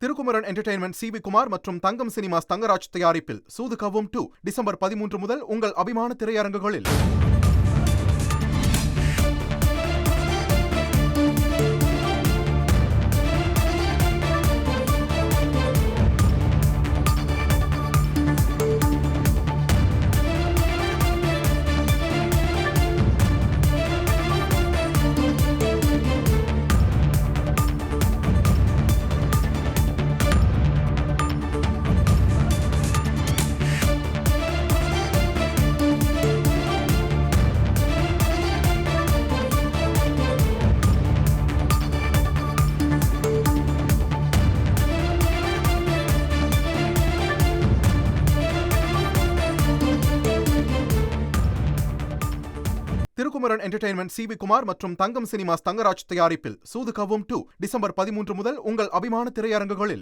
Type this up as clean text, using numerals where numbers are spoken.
Thirukumaran entertainment CV. Kumar மற்றும் தங்கம் cinemas Thangaraj தயாரிப்பில் சூது கவ்வும் 2 December 13 முதல் உங்கள் அபிமான திரையரங்குகளில். Thirukumaran entertainment CV. குமார் மற்றும் தங்கம் சினிமாஸ் தங்கராஜ் தயாரிப்பில் சூது கவ்வும் 2 டிசம்பர் 13 முதல் உங்கள் அபிமான திரையரங்குகளில்.